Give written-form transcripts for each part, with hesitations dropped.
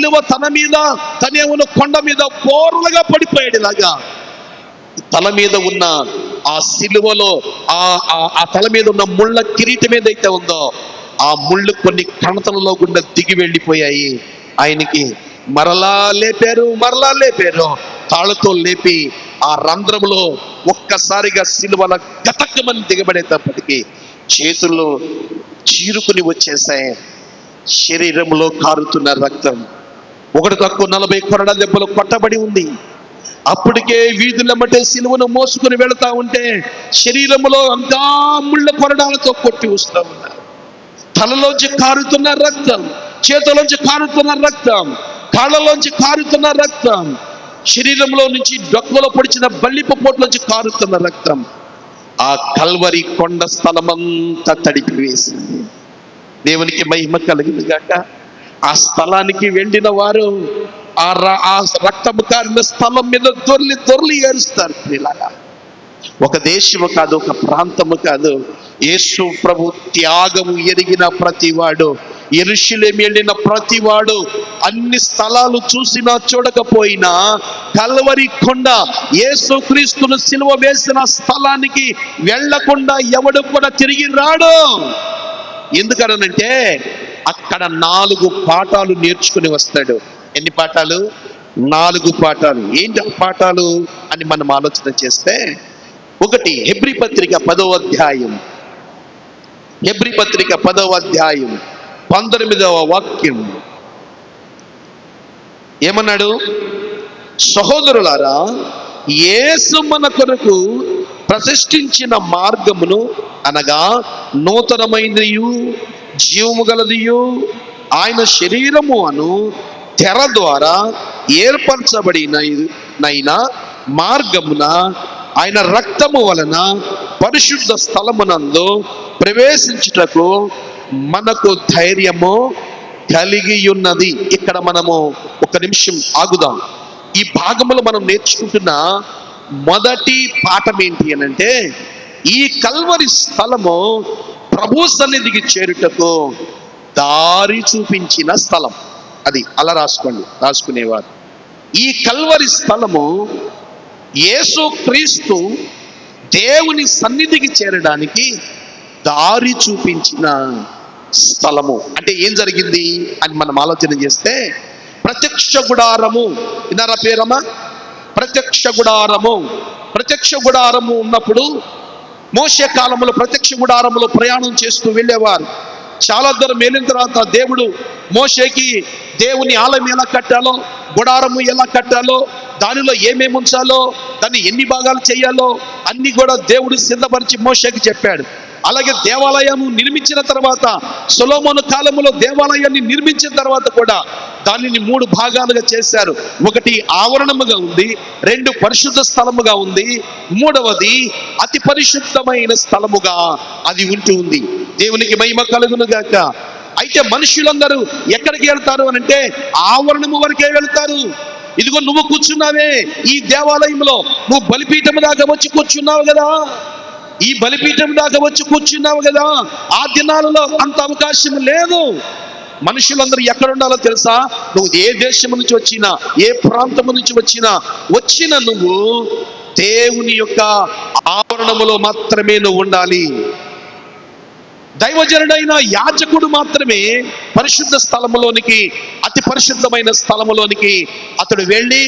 సిలువ తన మీద తనేమో కొండ మీద బోర్లుగా పడిపోయాడు. ఇలాగా తల మీద ఉన్న ఆ సిలువలో ఆ తల మీద ఉన్న ముళ్ళ కిరీటం ఏదైతే ఉందో ఆ ముళ్ళు కొన్ని కణతలలో గుండా దిగి వెళ్ళిపోయాయి. ఆయనకి మరలా లేపారు, తాళ్ళతో లేపి ఆ రంధ్రంలో ఒక్కసారిగా సిలువల గతకమని దిగబడేటప్పటికీ చేతుల్లో చీరుకుని వచ్చేసాయి. శరీరంలో కారుతున్న రక్తం, ఒకటి తక్కువ 40 కొరడా దెబ్బలు కొట్టబడి ఉంది. అప్పటికే వీధులమ్మటే సిలువను మోసుకుని వెళతా ఉంటే శరీరంలో అంతా ముళ్ళ కొరడాలతో కొట్టి వస్తూ ఉన్నారు. తలలోంచి కారుతున్న రక్తం, చేతులోంచి కారుతున్న రక్తం, కాళ్ళలోంచి కారుతున్న రక్తం, శరీరంలో నుంచి డొక్కలో పొడిచిన బల్లిపు పోట్లోంచి కారుతున్న రక్తం ఆ కల్వరి కొండ స్థలమంతా తడిపి వేసింది. దేవునికి మహిమ కలిగింది గాక. ఆ స్థలానికి వెళ్ళిన వారు ఆ రక్తము కారిన స్థలం మీద దొర్లి ఏరుస్తారు. ఇలాగా ఒక దేశము కాదు, ఒక ప్రాంతము కాదు, యేసు ప్రభు త్యాగము ఎరిగిన ప్రతివాడు, యెరూషలేము వెళ్ళిన ప్రతివాడు, అన్ని స్థలాలు చూసినా చూడకపోయినా కల్వరి కొండ యేసు క్రీస్తును సిలువ వేసిన స్థలానికి వెళ్ళకుండా ఎవడు కూడా తిరిగి రాడు. ఎందుకనంటే అక్కడ 4 పాఠాలు నేర్చుకుని వస్తాడు. ఎన్ని పాఠాలు? 4 పాఠాలు. ఏంటి ఆ పాఠాలు అని మనం ఆలోచన చేస్తే, ఒకటి హెబ్రీ పత్రిక 10వ అధ్యాయం, హెబ్రీ పత్రిక 10వ అధ్యాయం 19వ వాక్యం ఏమన్నాడు? సహోదరులారా, యేసు మన కొరకు ప్రతిష్ఠించిన మార్గమును అనగా నూతనమైనదియు జీవము గలదియు ఆయన శరీరము అను తెర ద్వారా ఏర్పరచబడిన మార్గమున ఆయన రక్తము వలన పరిశుద్ధ స్థలమునందు ప్రవేశించుటకు మనకు ధైర్యము కలిగి ఉన్నది. ఇక్కడ మనము ఒక నిమిషం ఆగుదాం. ఈ భాగములో మనం నేర్చుకుంటున్న మొదటి పాఠం ఏంటి అని అంటే, ఈ కల్వరి స్థలము ప్రభు సన్నిధికి చేరుటకు దారి చూపించిన స్థలం. అది అలా రాసుకునేవారు. ఈ కల్వరి స్థలము యేసు క్రీస్తు దేవుని సన్నిధికి చేరడానికి దారి చూపించిన స్థలము. అంటే ఏం జరిగింది అని మనం ఆలోచన చేస్తే, ప్రత్యక్ష గుడారము విన్నారా పేరమ్మా? ప్రత్యక్ష గుడారము ఉన్నప్పుడు మోషే కాలంలో ప్రత్యక్ష గుడారములో ప్రయాణం చేస్తూ వెళ్ళేవారు. చాలా దూరం వెళ్ళిన తర్వాత దేవుడు మోషేకి దేవుని ఆలయం ఎలా కట్టాలో, గుడారము ఎలా కట్టాలో, దానిలో ఏమేమి ఉంచాలో, దాన్ని ఎన్ని భాగాలు చేయాలో అన్ని కూడా దేవుడు సిద్ధపరిచి మోషేకి చెప్పాడు. అలాగే దేవాలయం నిర్మించిన తర్వాత, సొలొమోను కాలంలో దేవాలయాన్ని నిర్మించిన తర్వాత కూడా దానిని 3 భాగాలుగా చేశారు. ఒకటి ఆవరణముగా ఉంది, 2 పరిశుద్ధ స్థలముగా ఉంది, 3వది అతి పరిశుద్ధమైన స్థలముగా అది ఉంటూ ఉంది. దేవునికి మహిమ కలుగును గాక. అయితే మనుషులందరూ ఎక్కడికి వెళ్తారు అని అంటే ఆవరణము వరకే వెళ్తారు. ఇదిగో నువ్వు కూర్చున్నావే ఈ దేవాలయంలో, నువ్వు బలిపీఠం దాకా వచ్చి కూర్చున్నావు కదా, ఈ బలిపీఠం దాకా వచ్చి కూర్చున్నావు కదా. ఆ దినాలలో అంత అవకాశం లేదు. మనుషులందరూ ఎక్కడ ఉండాలో తెలుసా? నువ్వు ఏ దేశం నుంచి వచ్చినా, ఏ ప్రాంతం నుంచి వచ్చినా నువ్వు దేవుని యొక్క ఆవరణములో మాత్రమే నువ్వు ఉండాలి. దైవజనుడైన యాజకుడు మాత్రమే పరిశుద్ధ స్థలములోనికి, అతి పరిశుద్ధమైన స్థలములోనికి అతడు వెళ్ళి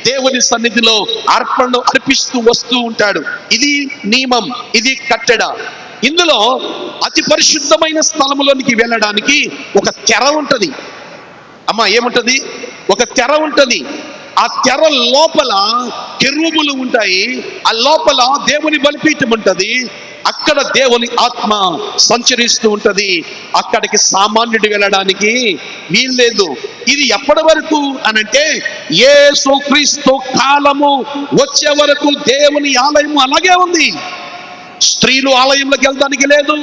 దేవుని సన్నిధిలో అర్పణను అర్పిస్తూ వస్తూ ఉంటాడు. ఇది నియమం, ఇది కట్టడ. ఇందులో అతి పరిశుద్ధమైన స్థలములోనికి వెళ్ళడానికి ఒక తెర ఉంటది. అమ్మా ఏముంటది? ఒక తెర ఉంటది. ఆ తెర లోపల కెరూబులు ఉంటాయి. ఆ లోపల దేవుని బలిపీఠం ఉంటది. అక్కడ దేవుని ఆత్మ సంచరిస్తూ ఉంటది. అక్కడికి సామాన్యుడు వెళ్ళడానికి వీల్లేదు. ఇది ఎప్పటి వరకు అనంటే యేసు క్రీస్తు కాలము వచ్చే వరకు దేవుని ఆలయం అలాగే ఉంది. స్త్రీలు ఆలయంలోకి వెళ్ళడానికి లేదు.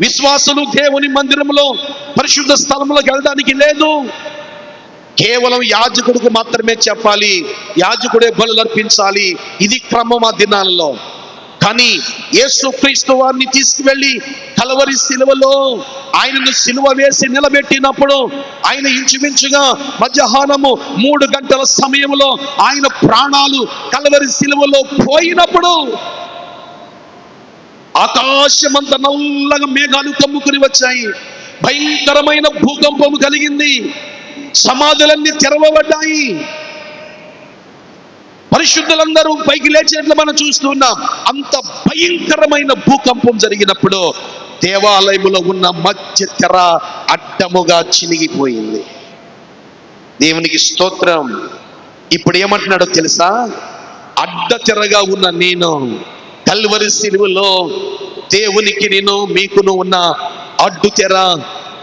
విశ్వాసులు దేవుని మందిరంలో పరిశుద్ధ స్థలంలోకి వెళ్ళడానికి లేదు. కేవలం యాజకుడికి మాత్రమే చెప్పాలి, యాజకుడే బలులు అర్పించాలి. ఇది క్రమం ఆ దినాలలో. కానీ యేసుక్రీస్తు వారిని తీసుకువెళ్ళి కలవరి సిలువలో ఆయనను సిలువ వేసి నిలబెట్టినప్పుడు ఆయన ఇంచుమించుగా మధ్యాహ్నము 3 గంటల సమయంలో ఆయన ప్రాణాలు కలవరి సిలువలో పోయినప్పుడు ఆకాశమంత నల్లగా మేఘాలు కమ్ముకుని వచ్చాయి. భయంకరమైన భూకంపం కలిగింది. సమాధులన్నీ తెరవబడ్డాయి. పరిశుద్ధులందరూ పైకి లేచేట్లు మనం చూస్తున్నాం. అంత భయంకరమైన భూకంపం జరిగినప్పుడు దేవాలయములో ఉన్న మధ్య తెర అడ్డముగా చినిగిపోయింది. దేవునికి స్తోత్రం. ఇప్పుడు ఏమంటున్నాడో తెలుసా? అడ్డ తెరగా ఉన్న నేను కల్వరి సిలువలో దేవునికి నేను మీకును ఉన్న అడ్డు తెర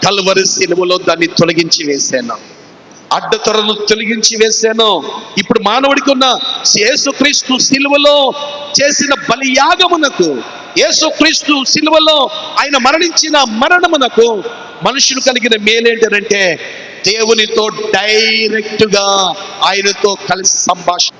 కల్వరి సిలువలో దాన్ని తొలగించి వేశాను. అడ్డతొరను తొలగించి వేశాను. ఇప్పుడు మానవుడికి ఉన్న యేసుక్రీస్తు సిలువలో చేసిన బలియాగమునకు, యేసుక్రీస్తు సిలువలో ఆయన మరణించిన మరణమునకు మనుషులు కలిగిన మేలేంటంటే దేవునితో డైరెక్ట్ గా ఆయనతో కలిసి సంభాషణ.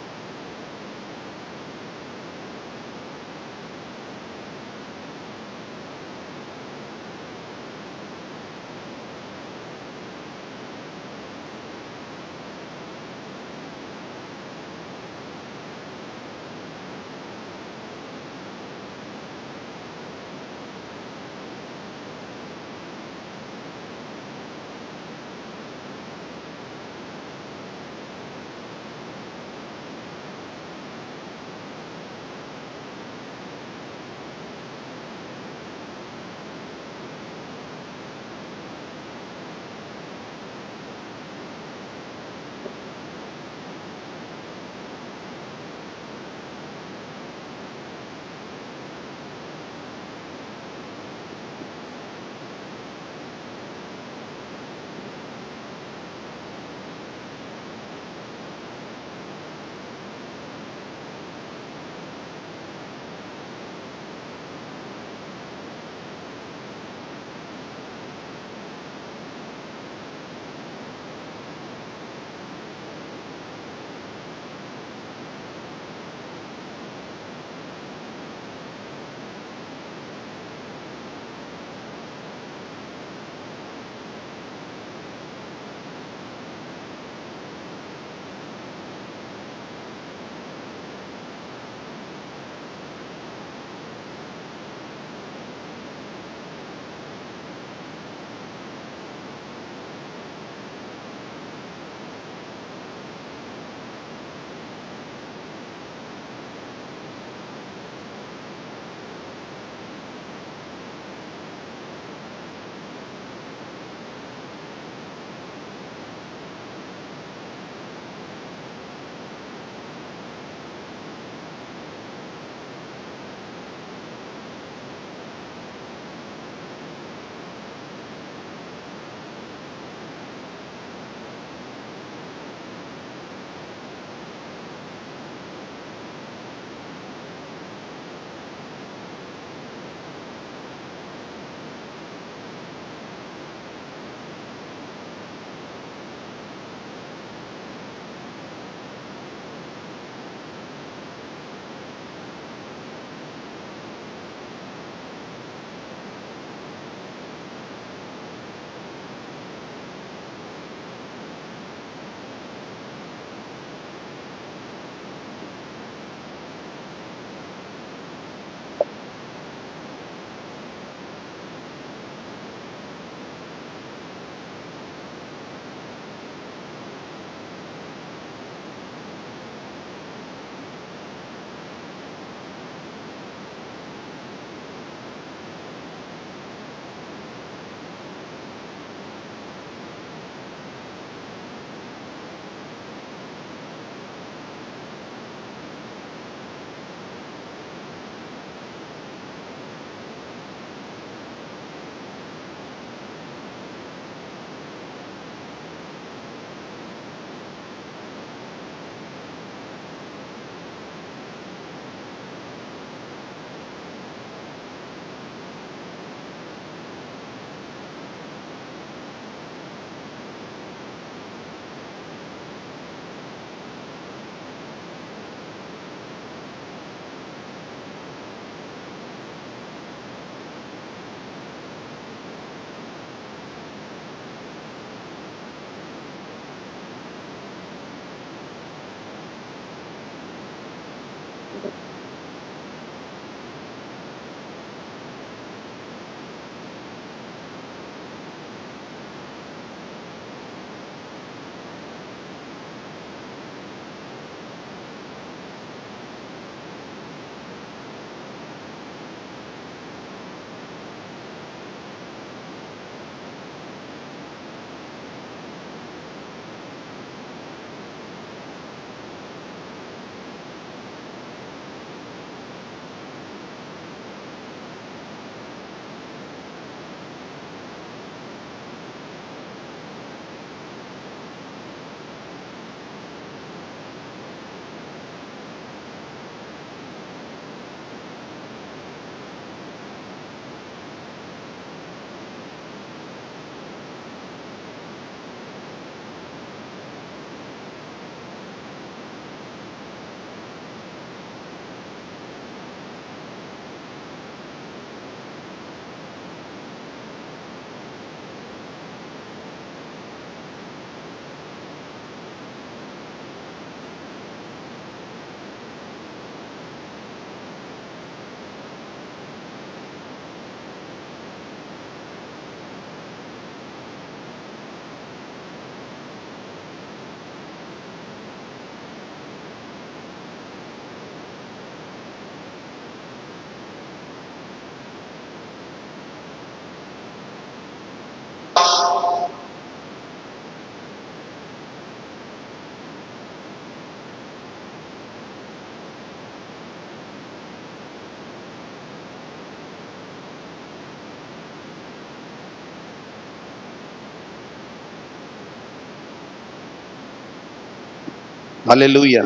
హల్లెలూయా.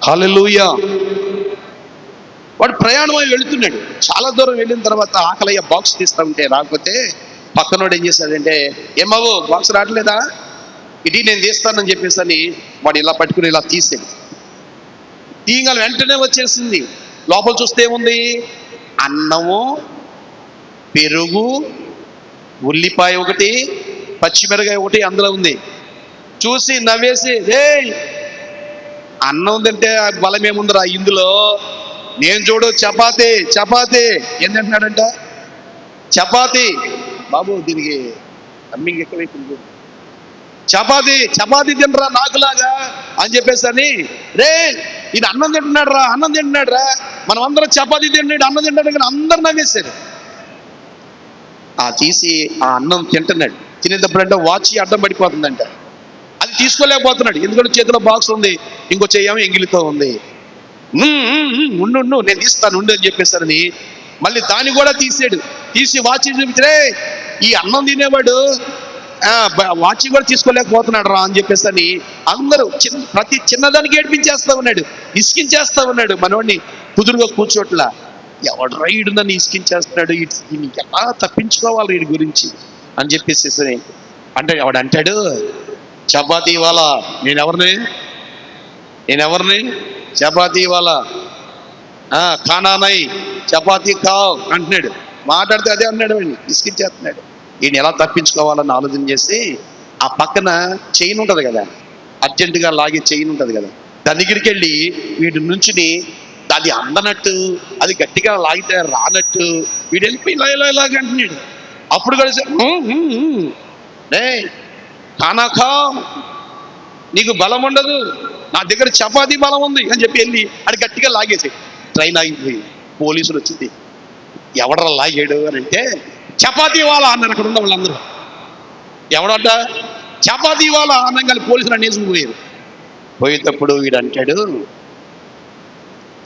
హల్లెలూయా. వాడు ప్రయాణం అయి వెళుతున్నాడు. చాలా దూరం వెళ్ళిన తర్వాత ఆకలయ్య బాక్స్ తీస్తా ఉంటే రాకపోతే పక్కనోడు ఏం చేశాడంటే, ఏమవు బాక్స్ రావట్లేదా, ఇది నేను తీస్తానని చెప్పేసి అని వాడు ఇలా పట్టుకుని ఇలా తీసాడు. తీయగల వెంటనే వచ్చేసింది. లోపల చూస్తే ఏముంది? అన్నము, పెరుగు, ఉల్లిపాయ ఒకటి, పచ్చిమిరకాయ ఒకటి అందులో ఉంది. చూసి నవ్వేసి, రే అన్నం తింటే బలం ఏముందిరా ఇందులో, నేను చూడు చపాతి చపాతి ఏం తింటున్నాడంట, చపాతి. బాబు దీనికి అమ్మింగ్ ఎక్కువైపోయింది, చపాతి చపాతి తినరా నాకులాగా అని చెప్పేసి అని, రే ఇది అన్నం తింటున్నాడు రా, అన్నం తింటున్నాడు రా, మనం అందరం చపాతి తింటున్నాడు, అన్నం తింటాడు కానీ అందరు నవ్వేశారు. తీసి ఆ అన్నం తింటున్నాడు. తినేటప్పుడంటే వాచ్ అడ్డం పడిపోతుందంట. అది తీసుకోలేకపోతున్నాడు, ఎందుకంటే చేతిలో బాక్స్ ఉంది, ఇంకో చెయ్యేమో ఎంగిలితో ఉంది. ఉండు నేను తీస్తాను ఉండు అని చెప్పేసరని మళ్ళీ దాన్ని కూడా తీసాడు. తీసి వాచ్ చూపించరే, ఈ అన్నం తినేవాడు వాచ్ కూడా తీసుకోలేకపోతున్నాడు రా అని చెప్పేసి అని అందరూ ప్రతి చిన్నదానికి ఏడిపించేస్తా ఉన్నాడు, ఇసుకించేస్తా ఉన్నాడు. మనవాడిని కుదురుగా కూర్చోట్లా, ఎవడు రైడు నన్ను ఇసుకించేస్తున్నాడు, దీన్ని ఎలా తప్పించుకోవాలి వీడి గురించి అని చెప్పేసి అంటే వాడు అంటాడు, చపాతీ వాళ్ళ నేనెవరిని చపాతీ వాళ్ళ ఖానానై చపాతీ కావ్ అంటున్నాడు. మాట్లాడితే అదే అన్నాడు, వాడిని ఇసుకించేస్తున్నాడు. ఈయన ఎలా తప్పించుకోవాలని ఆలోచన చేసి ఆ పక్కన చైన్ ఉంటుంది కదా, అర్జెంటుగా లాగే చైన్ ఉంటుంది కదా, దాని దగ్గరికి వెళ్ళి వీడి నుంచుని అది అందనట్టు, అది గట్టిగా లాగితే రానట్టు వీడు వెళ్ళిపోయి ఇలాగ అంటున్నాడు. అప్పుడు కలిసి రే ఖానా ఖా, నీకు బలం ఉండదు, నా దగ్గర చపాతీ బలం ఉంది అని చెప్పి వెళ్ళి అది గట్టిగా లాగేసి ట్రైన్ ఆగిపోయి పోలీసులు వచ్చింది. ఎవడరా లాగాడు అని అంటే, చపాతీ వాళ్ళ అన్నారు అక్కడ ఉన్న వాళ్ళందరూ. ఎవడంట చపాతీ వాళ్ళ అన్నంగా పోలీసులు అనేసుకుపోయారు. పోయేటప్పుడు వీడు అంటాడు,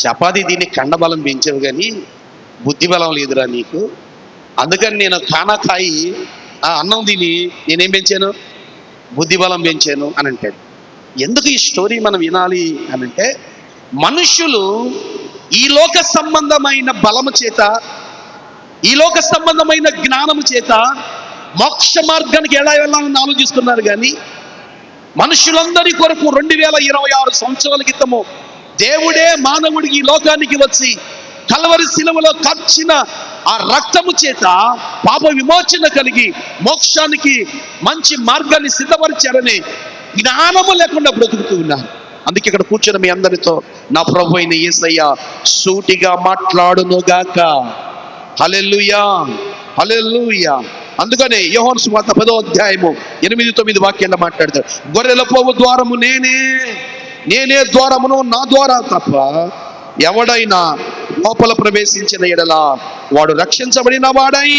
చపాతీ దీన్ని కండబలం పెంచావు కానీ బుద్ధి బలం లేదురా నీకు, అందుకని నేను ఖానా ఖాయి అన్నం తిని నేనేం పెంచాను, బుద్ధి బలం పెంచాను అని అంటాడు. ఎందుకు ఈ స్టోరీ మనం వినాలి అని అంటే, మనుష్యులు ఈ లోక సంబంధమైన బలము చేత, ఈ లోక సంబంధమైన జ్ఞానము చేత మోక్ష మార్గానికి ఎలా వెళ్ళాలని ఆలోచిస్తున్నారు. కానీ మనుషులందరి కొరకు 2026 సంవత్సరాల క్రితము దేవుడే మానవుడికి ఈ లోకానికి వచ్చి కల్వరి శిలువలో కార్చిన ఆ రక్తము చేత పాప విమోచన కలిగి మోక్షానికి మంచి మార్గాన్ని సిద్ధపరిచారని జ్ఞానము లేకుండా బ్రతుకుతూ ఉన్నారు. అందుకే ఇక్కడ కూర్చున్న మీ అందరితో నా ప్రభు అయిన యేసయ్య సూటిగా మాట్లాడునుగాక. హల్లెలూయా హల్లెలూయా. అందుకనే యోహాను సువార్త 10వ అధ్యాయము 8-9 వాక్యాల్లో మాట్లాడతాడు, గొర్రెల పోవు ద్వారము నేనే ద్వారమును, నా ద్వారా తప్ప ఎవడైనా లోపల ప్రవేశించిన ఎడల వాడు రక్షించబడిన వాడై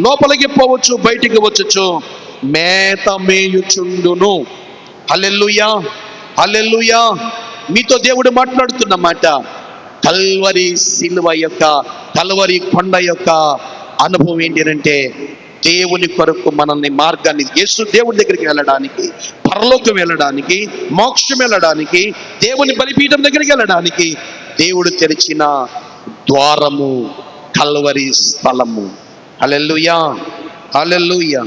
లోపలికి పోవచ్చు, బయటికి వచ్చుచు మేత మేయుచుండును. హల్లెలూయా హల్లెలూయా. మీతో దేవుడు మాట్లాడుతున్న మాట, కల్వరి శిలువ యొక్క, కల్వరి కొండ యొక్క అనుభవం ఏంటంటే, దేవుని కొరకు మనల్ని మార్గాన్ని, యేసు దేవుడి దగ్గరికి వెళ్ళడానికి, పరలోకం వెళ్ళడానికి, మోక్షం వెళ్ళడానికి, దేవుని బలిపీఠం దగ్గరికి వెళ్ళడానికి దేవుడు తెరిచిన ద్వారము కల్వరి స్థలము. హల్లెలూయా హల్లెలూయా.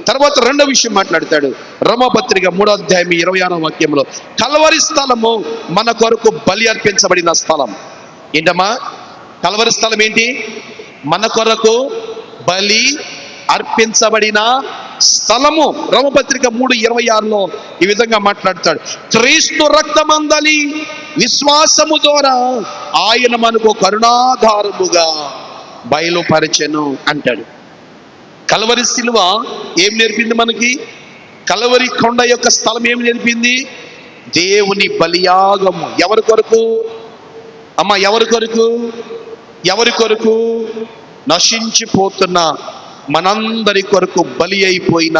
తర్వాత రెండో విషయం మాట్లాడతాడు, రోమాపత్రిక 3వ అధ్యాయం 26వ వాక్యంలో, కల్వరి స్థలము మన కొరకు బలి అర్పించబడిన స్థలం. ఏంటమ్మా కల్వరి స్థలం ఏంటి? మన కొరకు బలి అర్పించబడిన స్థలము. రోమపత్రిక 3:26లో ఈ విధంగా మాట్లాడతాడు, క్రీస్తు రక్తమందలి విశ్వాసము ద్వారా ఆయన మనకు కరుణాధారముగా బయలుపరచెను అంటాడు. కల్వరి శిలువ ఏం నేర్పింది మనకి? కల్వరి కొండ యొక్క స్థలం ఏమి నేర్పింది? దేవుని బలియాగము. ఎవరి కొరకు అమ్మ? ఎవరి కొరకు? నశించిపోతున్న మనందరి కొరకు బలి అయిపోయిన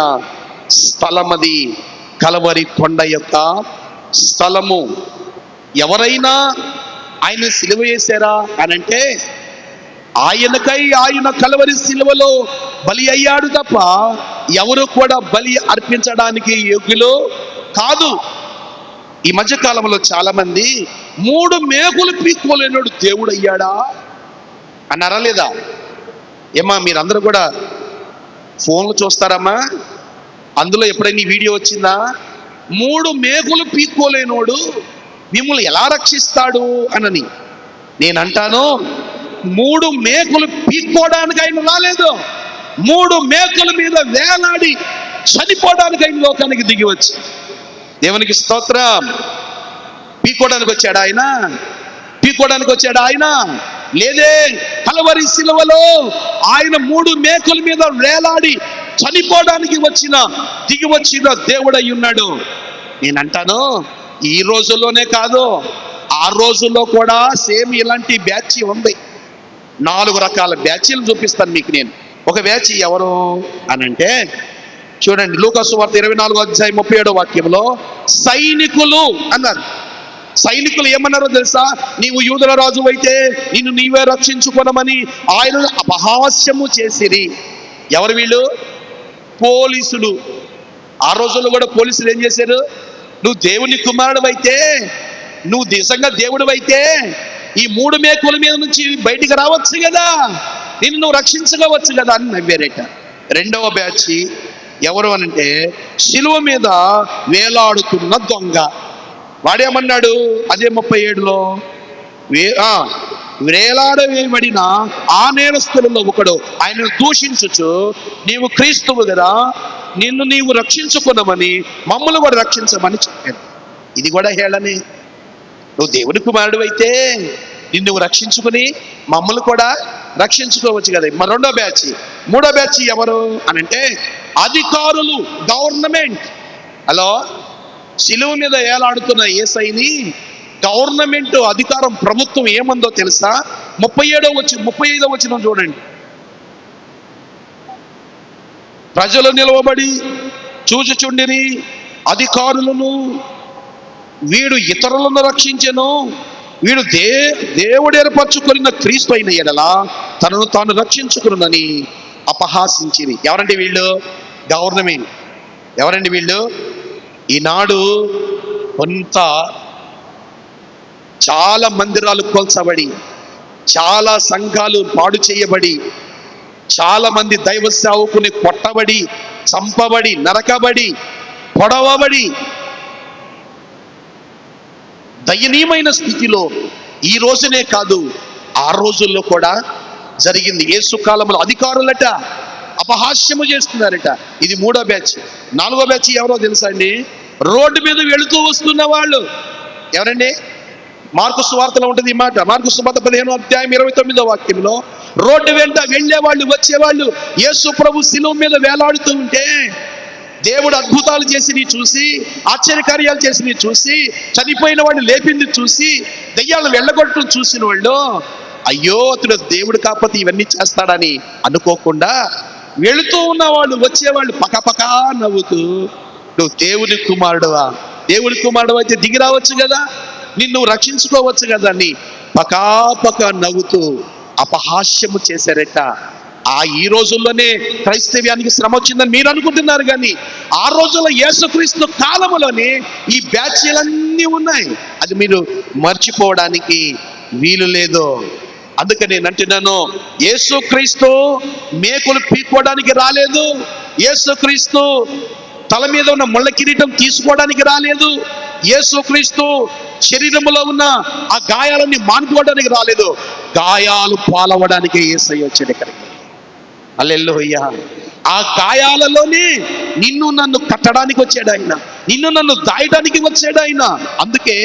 స్థలం అది, కలవరి కొండ యొక్క స్థలము. ఎవరైనా ఆయన సిలువ వేశారా అనంటే ఆయనకై ఆయన కలవరి సిలువలో బలి అయ్యాడు తప్ప ఎవరు కూడా బలి అర్పించడానికి యోగ్యులు కాదు. ఈ మధ్య కాలంలో చాలా మంది 3 మేకులు పీక్కోలేనోడు దేవుడు అయ్యాడా అన్నారా లేదా? ఏమా మీరందరూ కూడా ఫోన్లు చూస్తారమ్మా? అందులో ఎప్పుడైనా ఈ వీడియో వచ్చిందా? 3 మేకులు పీక్కోలేనోడు మిమ్మల్ని ఎలా రక్షిస్తాడు అనని. నేనంటాను, 3 మేకులు పీక్కోవడానికి ఆయన రాలేదు. 3 మేకుల మీద వేలాడి చనిపోవడానికి ఆయన లోకానికి దిగి వచ్చి, దేవునికి స్తోత్రం. పీక్కోవడానికి వచ్చాడు ఆయన? పీక్కోవడానికి వచ్చాడు ఆయన? లేదే. కలవరి సిలువలో ఆయన 3 మేకుల మీద వేలాడి చనిపోవడానికి దిగి వచ్చిన దేవుడై ఉన్నాడు. నేనంటాను, ఈ రోజుల్లోనే కాదు, ఆ రోజుల్లో కూడా సేమ్ ఇలాంటి బ్యాచ్ ఉంది. 4 రకాల బ్యాచీలు చూపిస్తాను మీకు నేను. ఒక బ్యాచ్ ఎవరు అనంటే చూడండి, లూకా సువార్త 24:37 వాక్యంలో సైనికులు అన్నారు. సైనికులు ఏమన్నారో తెలుసా? నీవు యూదుల రాజు అయితే నిన్ను నీవే రక్షించుకొనమని ఆయన అపహాస్యము చేసిరి. ఎవరు వీళ్ళు? పోలీసులు. ఆ రోజుల్లో కూడా పోలీసులు ఏం చేశారు? నువ్వు దేవుని కుమారుడు అయితే, నువ్వు నిజంగా దేవుడు అయితే ఈ 3 మేకుల మీద నుంచి బయటికి రావచ్చు కదా, నిన్ను నువ్వు రక్షించవచ్చు కదా అని నవ్వారట. రెండవ బ్యాచ్ ఎవరు అనంటే శిలువ మీద వేలాడుతున్న దొంగ. వాడేమన్నాడు? అదే 37లో వేలాడవేయబడిన ఆ నేరస్తులలో ఒకడు ఆయనను దూషించుచు, నీవు క్రీస్తువు కదా, నిన్ను నీవు రక్షించుకున్నామని మమ్మల్ని కూడా రక్షించమని చెప్పాను. ఇది కూడా హేళనే. నువ్వు దేవుని కుమారుడు అయితే నిన్ను రక్షించుకుని మమ్మల్ని కూడా రక్షించుకోవచ్చు కదా. మరి మూడో బ్యాచ్ ఎవరు అనంటే అధికారులు, గవర్నమెంట్. హలో, శిలువ మీద ఏలాడుతున్న యేసయ్యని గవర్నమెంట్ అధికారం, ప్రభుత్వం ఏమందో తెలుసా? 35వ వచనం చూడండి. ప్రజలు నిలవబడి చూచుచుండిరి, అధికారులను, వీడు ఇతరులను రక్షించెను, వీడు దేవుడు ఏర్పరచుకున్న క్రీస్తు అయిన ఎడల తనను తాను రక్షించుకున్నని అపహాసించిరి. ఎవరండి వీళ్ళు? గవర్నమెంట్. ఎవరండి వీళ్ళు? ఈనాడు కొంత చాలా మందిరాలు కోల్చబడి, చాలా సంఘాలు పాడు చేయబడి, చాలా మంది దైవ సేవకుని కొట్టబడి, చంపబడి, నరకబడి, పొడవబడి దయనీయమైన స్థితిలో ఈ రోజునే కాదు ఆ రోజుల్లో కూడా జరిగింది. యేసు కాలంలో అధికారులట అపహాస్యము చేస్తున్నారట. ఇది 3వ బ్యాచ్. 4వ బ్యాచ్ ఎవరో తెలుసా అండి? రోడ్డు మీద వెళుతూ వస్తున్న వాళ్ళు. ఎవరండి? మార్కు సువార్తలో ఉంటుంది ఈ మాట. మార్కు సువార్త 15:29 వాక్యంలో రోడ్డు వెంట వెళ్ళేవాళ్ళు, వచ్చేవాళ్ళు యేసు ప్రభు శిలువ మీద వేలాడుతూ ఉంటే, దేవుడు అద్భుతాలు చేసి చూసి, ఆశ్చర్యకార్యాలు చేసి చూసి, చనిపోయిన వాడిని లేపింది చూసి, దెయ్యాలను వెళ్ళగొట్టడం చూసిన వాళ్ళు, అయ్యో అతడు దేవుడు కాకపోతే ఇవన్నీ చేస్తాడని అనుకోకుండా వెళుతూ ఉన్నవాళ్ళు, వచ్చేవాళ్ళు పకపకా నవ్వుతూ, నువ్వు దేవుని కుమారుడువా, దేవుని కుమారుడు అయితే దిగి రావచ్చు కదా, నిన్ను రక్షించుకోవచ్చు కదా అని పకాపక నవ్వుతూ అపహాస్యము చేశారట. ఈ రోజుల్లోనే క్రైస్తవ్యానికి శ్రమ వచ్చిందని మీరు అనుకుంటున్నారు, కానీ ఆ రోజుల్లో యేసుక్రీస్తు కాలంలోనే ఈ బ్యాచ్లన్నీ ఉన్నాయి. అది మీరు మర్చిపోవడానికి వీలు లేదు. అందుకని నేను అంటున్నాను, యేసుక్రీస్తు మేకులు పీక్కోవడానికి రాలేదు. యేసుక్రీస్తు తల మీద ఉన్న ముళ్ళ కిరీటం తీసుకోవడానికి రాలేదు. యేసుక్రీస్తు శరీరంలో ఉన్న ఆ గాయాలన్నీ మానుకోవడానికి రాలేదు. గాయాలు పాలవడానికి యేసయ్య వచ్చాడు ఇక్కడికి. హల్లెలూయా. ఆ గాయాలలోనే నిన్ను నన్ను కట్టడానికి వచ్చాడు ఆయన, నిన్ను నన్ను దాయడానికి వచ్చాడు ఆయన. అందుకే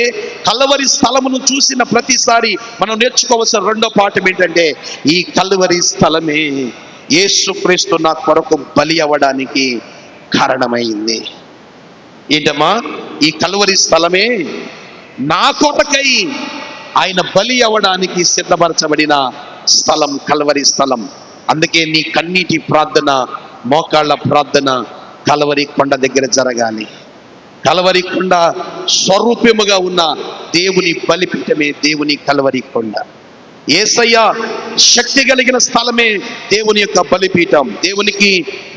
కల్వరి స్థలమును చూసిన ప్రతిసారి మనం నేర్చుకోవాల్సిన రెండో పాఠం ఏంటంటే, ఈ కల్వరి స్థలమే యేసుక్రీస్తు నా కొరకు బలి అవ్వడానికి కారణమైంది. ఏంటమ్మా? ఈ కల్వరి స్థలమే నా కొరకై ఆయన బలి అవ్వడానికి సిద్ధపరచబడిన స్థలం, కల్వరి స్థలం. అందుకే నీ కన్నీటి ప్రార్థన, మోకాళ్ళ ప్రార్థన కలవరి కొండ దగ్గర జరగాలి. కలవరి కొండ స్వరూపముగా ఉన్న దేవుని బలిపీఠమే దేవుని కలవరి కొండ. యేసయ్య శక్తి కలిగిన స్థలమే దేవుని యొక్క బలిపీఠం. దేవునికి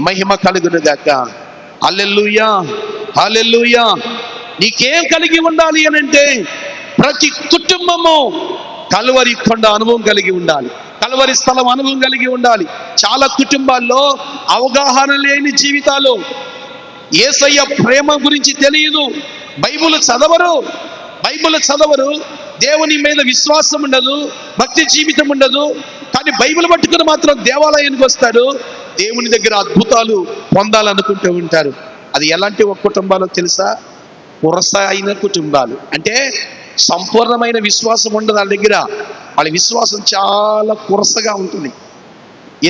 మహిమ కలుగును గాక. హల్లెలూయా, హల్లెలూయా. నీకేం కలిగి ఉండాలి అని అంటే ప్రతి కుటుంబము కలువరి కొండ అనుభవం కలిగి ఉండాలి, కలువరి స్థలం అనుభవం కలిగి ఉండాలి. చాలా కుటుంబాల్లో అవగాహన లేని జీవితాలు, యేసయ్య ప్రేమ గురించి తెలియదు, బైబిల్ చదవరు, దేవుని మీద విశ్వాసం ఉండదు, భక్తి జీవితం ఉండదు. కానీ బైబిల్ పట్టుకుని మాత్రం దేవాలయానికి వస్తాడు, దేవుని దగ్గర అద్భుతాలు పొందాలనుకుంటూ ఉంటారు. అది ఎలాంటి ఒక కుటుంబాలు తెలుసా? కురస అయిన కుటుంబాలు. అంటే సంపూర్ణమైన విశ్వాసం ఉండదు వాళ్ళ దగ్గర. వాళ్ళ విశ్వాసం చాలా కురసగా ఉంటుంది.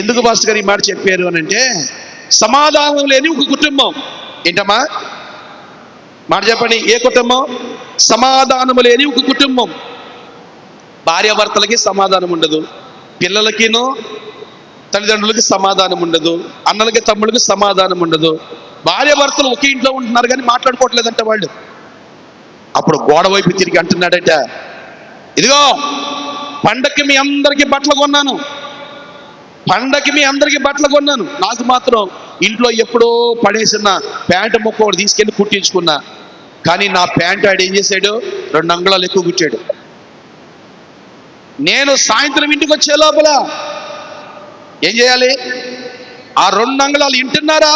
ఎందుకు పాస్టర్ గారు ఈ మాట చెప్పారు అని అంటే, సమాధానం లేని ఒక కుటుంబం. ఏంటమ్మా మాట చెప్పండి? ఏ కుటుంబం? సమాధానం లేని ఒక కుటుంబం. భార్యాభర్తలకి సమాధానం ఉండదు, పిల్లలకినో తల్లిదండ్రులకి సమాధానం ఉండదు, అన్నలకి తమ్ముళ్ళకి సమాధానం ఉండదు. భార్యాభర్తలు ఒకే ఇంట్లో ఉంటున్నారు కానీ మాట్లాడుకోవట్లేదంట వాళ్ళు. అప్పుడు గోడ వైపు తిరిగి అంటున్నాడట, ఇదిగో పండక్కి మీ అందరికీ బట్టలు కొన్నాను, నాకు మాత్రం ఇంట్లో ఎప్పుడో పడేసిన ప్యాంటు మొక్క ఒకటి తీసుకెళ్ళి కుట్టించుకున్నా. కానీ నా ప్యాంటు ఆడు ఏం చేశాడు? 2 అంగుళాలు ఎక్కువ కుట్టాడు. నేను సాయంత్రం ఇంటికి వచ్చే లోపల ఏం చేయాలి? ఆ 2 అంగుళాలు, వింటున్నారా?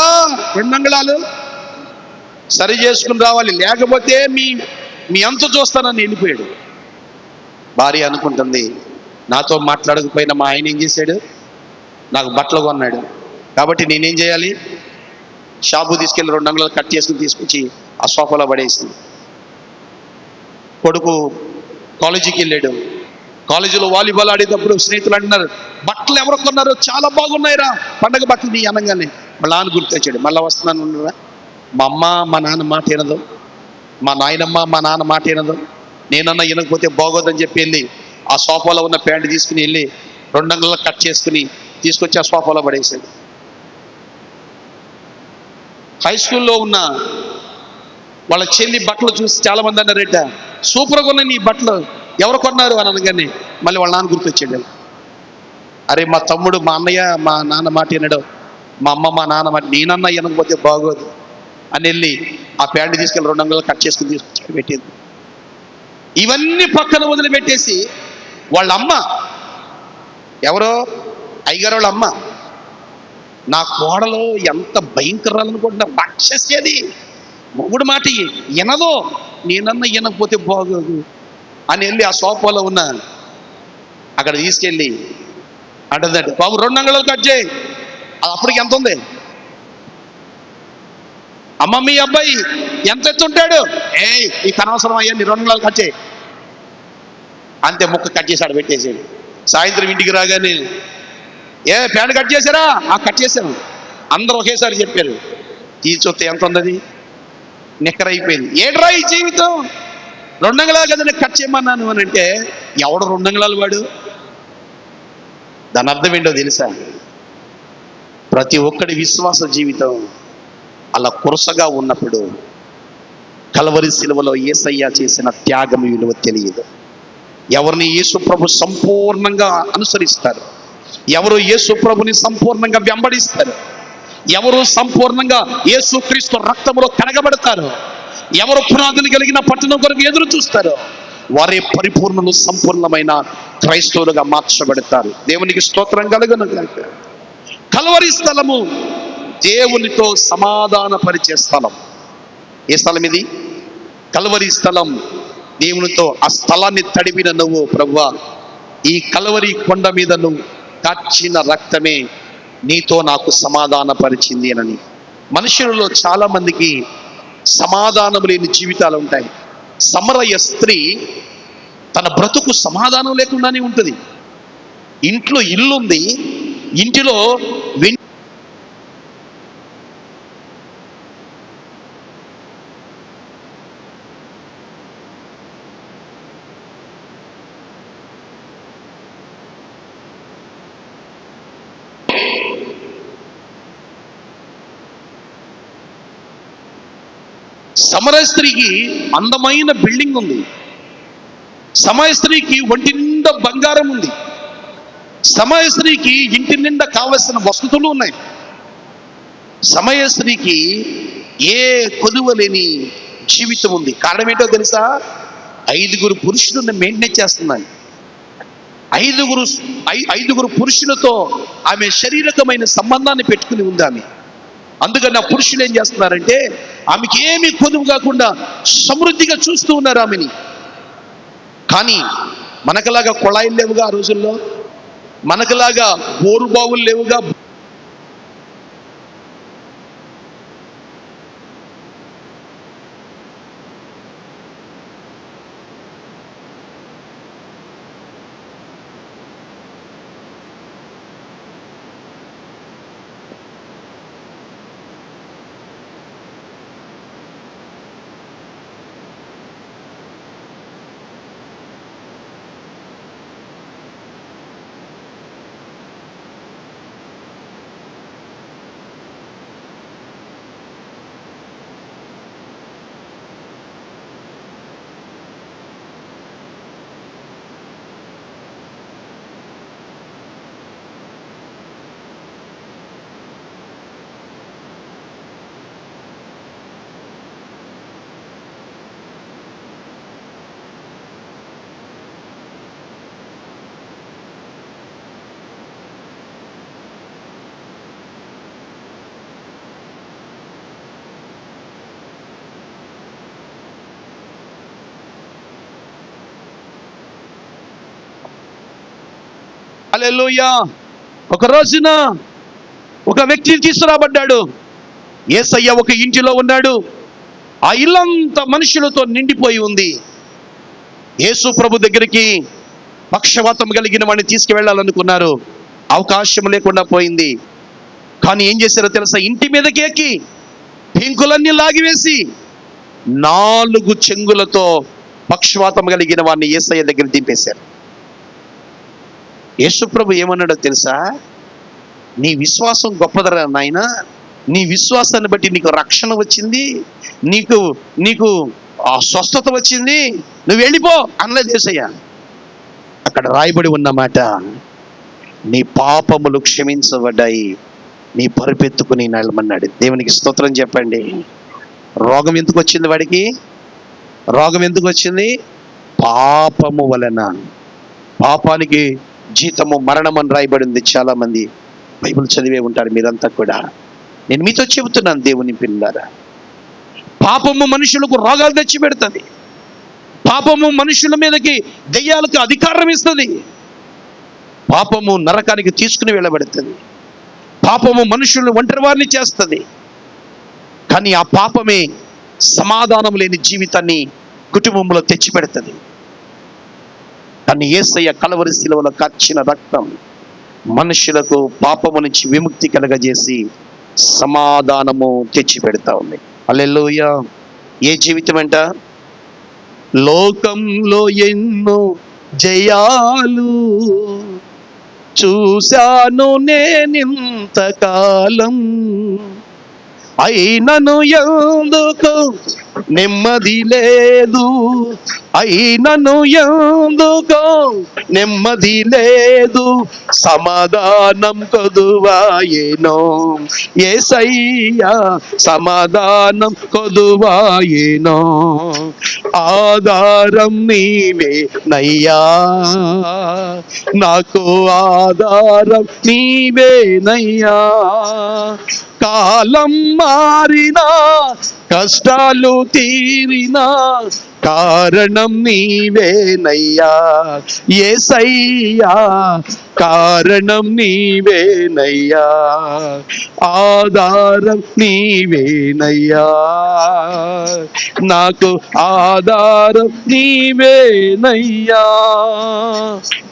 2 అంగుళాలు సరి చేసుకుని రావాలి, లేకపోతే మీ అంత చూస్తానని వెళ్ళిపోయాడు. భార్య అనుకుంటుంది, నాతో మాట్లాడకపోయినా మా ఆయన ఏం చేశాడు? నాకు బట్టలు కొన్నాడు, కాబట్టి నేనేం చేయాలి? షాపు తీసుకెళ్ళి 2 అంగుళాలు కట్ చేసుకుని తీసుకొచ్చి ఆ సోఫాలో పడేసింది. కొడుకు కాలేజీకి వెళ్ళాడు. కాలేజీలో వాలీబాల్ ఆడేటప్పుడు స్నేహితులు అంటున్నారు, బట్టలు ఎవరు కొన్నారు? చాలా బాగున్నాయిరా, పండగ బట్టలు నీ అనగానే మళ్ళీ నాన్న గుర్తొచ్చాడు. మళ్ళీ వస్తున్నాను ఉన్నారా? మా అమ్మ మా నాన్న మాట వినదు, మా నాయనమ్మ మా నాన్న మాట వినదు, నేనన్నా వినకపోతే బాగోదని చెప్పి వెళ్ళి ఆ సోఫాలో ఉన్న ప్యాంటు తీసుకుని వెళ్ళి 2 అంగుళాలు కట్ చేసుకుని తీసుకొచ్చి ఆ సోఫాలో పడేసాడు. హై స్కూల్లో ఉన్న వాళ్ళ చెల్లి బట్టలు చూసి చాలా మంది అన్నారట, సూపర్గా ఉన్నాయి నీ బట్టలు, ఎవరు కొన్నారు అని అనగానే మళ్ళీ వాళ్ళ నాన్న గుర్తొచ్చాడు. అరే మా తమ్ముడు మా అన్నయ్య మా నాన్న మాట వినడు, మా అమ్మ మా నాన్న మాట, నేనన్నా వినకపోతే బాగోదు అని వెళ్ళి ఆ ప్యాంటు తీసుకెళ్ళి 2 అంగుళాలు కట్ చేసుకుని తీసుకొచ్చి పెట్టింది. ఇవన్నీ పక్కన వదిలిపెట్టేసి వాళ్ళ అమ్మ, ఎవరో అయ్యగారు వాళ్ళ అమ్మ, నా కోడలు ఎంత భయంకరాలనుకుంటున్నా, రాక్షసేది, మొగుడు మాట వినదో, నేనన్నా వినకపోతే బాగోదు అని వెళ్ళి ఆ సోఫాలో ఉన్న అక్కడ తీసుకెళ్ళి అంటుందండి, బాబు 2 అంగుళాలు కట్ చేయి. అది అప్పటికి ఎంత ఉంది? అమ్మ మీ అబ్బాయి ఎంత ఎత్తుంటాడు? ఈ కనవసరం అయ్యా, నీ 2 అంగుళాలు కట్ చేయి. అంతే, ముక్క కట్ చేసి ఆడ పెట్టేసాడు. సాయంత్రం ఇంటికి రాగానే, ప్యాంట్ కట్ చేశారా? కట్ చేశాను. అందరూ ఒకేసారి చెప్పారు. తీర్చొస్తే ఎంత ఉన్నది? నిక్కరైపోయింది. ఏడ్రా ఈ జీవితం, 2 అంగుళాలు కదా కట్ చేయమన్నాను అని అంటే, ఎవడు 2 అంగుళాలు వాడు? దాని అర్థం ఏంటో తెలుసా? ప్రతి ఒక్కడి విశ్వాస జీవితం అలా కురసగా ఉన్నప్పుడు కల్వరి శిలువలో యేసయ్య చేసిన త్యాగం విలువ తెలియదు. ఎవరిని యేసు ప్రభు సంపూర్ణంగా అనుసరిస్తారు, ఎవరు యేసు ప్రభుని సంపూర్ణంగా వెంబడిస్తారు, ఎవరు సంపూర్ణంగా యేసుక్రీస్తు రక్తములో కడగబడతారు, ఎవరు పునాదులు కలిగిన పట్టణం కొరకు ఎదురు చూస్తారో వారే పరిపూర్ణులు, సంపూర్ణమైన క్రైస్తవులుగా మార్చబడతారు. దేవునికి స్తోత్రం కలుగును గాక. కల్వరి స్థలము దేవునితో సమాధాన పరిచే స్థలం. ఏ స్థలం ఇది? కల్వరి స్థలం. దేవునితో ఆ స్థలాన్ని తడిపిన నువ్వు, ప్రభువా ఈ కల్వరి కొండ మీద నువ్వు కార్చిన రక్తమే నీతో నాకు సమాధాన పరిచింది అని. మనుషులలో చాలా మందికి సమాధానం లేని జీవితాలు ఉంటాయి. సమరయ స్త్రీ తన బ్రతుకు సమాధానం లేకుండానే ఉంటుంది. ఇంట్లో ఇల్లుంది, ఇంటిలో సమరయ స్త్రీకి అందమైన బిల్డింగ్ ఉంది. సమరయ స్త్రీకి ఒంటి నిండా బంగారం ఉంది. సమరయ స్త్రీకి ఇంటి నిండా కావలసిన వసతులు ఉన్నాయి. సమరయ స్త్రీకి ఏ కొదువలేని జీవితం ఉంది. కారణం ఏంటో తెలుసా? 5 పురుషులను మెయింటైన్ చేస్తున్నాయి. 5 పురుషులతో ఆమె శారీరకమైన సంబంధాన్ని పెట్టుకుని ఉంది ఆమె. అందుకని ఆ పురుషులు ఏం చేస్తున్నారంటే ఆమెకి ఏమీ కొదువు కాకుండా సమృద్ధిగా చూస్తూ ఉన్నారు ఆమెని. కానీ మనకులాగా కుళాయిలు లేవుగా ఆ రోజుల్లో, మనకులాగా బోరు బావులు లేవుగా. హల్లెలూయా. ఒక రోజున ఒక వ్యక్తి తీసుకురాబడ్డాడు. యేసయ్య ఒక ఇంటిలో ఉన్నాడు. ఆ ఇల్లంతా మనుషులతో నిండిపోయి ఉంది. యేసు ప్రభు దగ్గరికి పక్షవాతం కలిగిన వాడిని తీసుకువెళ్ళాలనుకున్నారు. అవకాశం లేకుండా పోయింది. కానీ ఏం చేశారో తెలుసా? ఇంటి మీదకి ఎక్కి పెంకులన్నీ లాగివేసి 4 చెంగులతో పక్షవాతం కలిగిన వాడిని యేసయ్య దగ్గర దింపేశారు. యేసు ప్రభు ఏమన్నాడో తెలుసా? నీ విశ్వాసం గొప్పదరా నాయనా, నీ విశ్వాసాన్ని బట్టి నీకు రక్షణ వచ్చింది, నీకు ఆ స్వస్థత వచ్చింది, నువ్వు వెళ్ళిపో అనలేదు యేసయ్య. అక్కడ రాయబడి ఉన్నమాట, నీ పాపములు క్షమించబడ్డాయి, నీ పరుపెత్తుకుని నడమన్నాడు. దేవునికి స్తోత్రం చెప్పండి. రోగం ఎందుకు వచ్చింది వాడికి? రోగం ఎందుకు వచ్చింది? పాపము వలన. పాపానికి జీతము మరణం అని రాయబడింది. చాలా మంది బైబిల్ చదివే ఉంటారు మీరంతా కూడా. నేను మీతో చెబుతున్నాను దేవుని పిల్లారా, పాపము మనుషులకు రోగాలు తెచ్చి పెడుతుంది. పాపము మనుషుల మీదకి దెయ్యాలకు అధికారం ఇస్తుంది. పాపము నరకానికి తీసుకుని వెళ్ళబడుతుంది. పాపము మనుషులను ఒంటరి వారిని చేస్తుంది. కానీ ఆ పాపమే సమాధానం లేని జీవితాన్ని కుటుంబంలో తెచ్చిపెడుతుంది. కానీ యేసయ్య కలవరి శిలువలో కార్చిన రక్తం మనుషులకు పాపము నుంచి విముక్తి కలగజేసి సమాధానము తెచ్చిపెడతా ఉంది. హల్లెలూయా. ఏ జీవితం అంట? లోకంలో ఎన్నో జయాలు చూశాను నేనింతకాలం, అయినను ఎందుకు నెమ్మది లేదు, అయినను ఎందుకు నెమ్మది లేదు, సమాధానం కొదువాయేనో యేసయ్యా, సమాధానం కొదువాయేనో, ఆధారం నీవే నయ్యా, నాకు ఆధారం నీవే నయ్యా. కాలం మారినా కష్టాలు తీరినా కారణం నీవేనయ్యా యేసయ్యా, కారణం నీవేనయ్యా, ఆధారం నీవేనయ్యా, నాకు ఆధారం నీవేనయ్యా.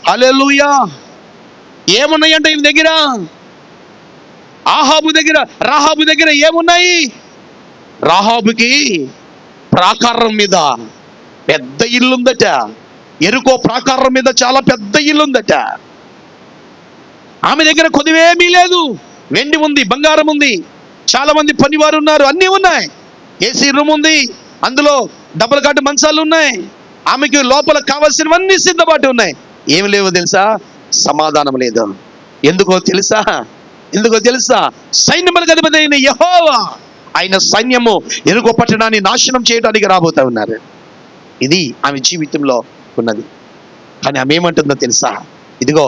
హల్లెలూయా. ఏమున్నాయంట ఈయన దగ్గర? రాహాబు దగ్గర ఏమున్నాయి? రాహాబుకి ప్రాకారం మీద పెద్ద ఇల్లుందట. ఎరుకో ప్రాకారం మీద చాలా పెద్ద ఇల్లుందట. ఆమె దగ్గర కొద్దివేమీ లేదు. వెండి ఉంది, బంగారం ఉంది, చాలా మంది పనివారు ఉన్నారు, అన్నీ ఉన్నాయి. ఏసీ రూమ్ ఉంది, అందులో డబుల్ కాట్ మంచాలు ఉన్నాయి, ఆమెకి లోపల కావాల్సినవన్నీ సిద్ధపాటు ఉన్నాయి. ఏమి లేవు తెలుసా? సమాధానం లేదు. ఎందుకో తెలుసా? సైన్యములకు అధిపతి అయిన యెహోవా, ఆయన సైన్యము ఎరుగో పట్టణాన్ని నాశనం చేయడానికి రాబోతా ఉన్నారు. ఇది ఆమె జీవితంలో ఉన్నది. కానీ ఆమె ఏమంటుందో తెలుసా? ఇదిగో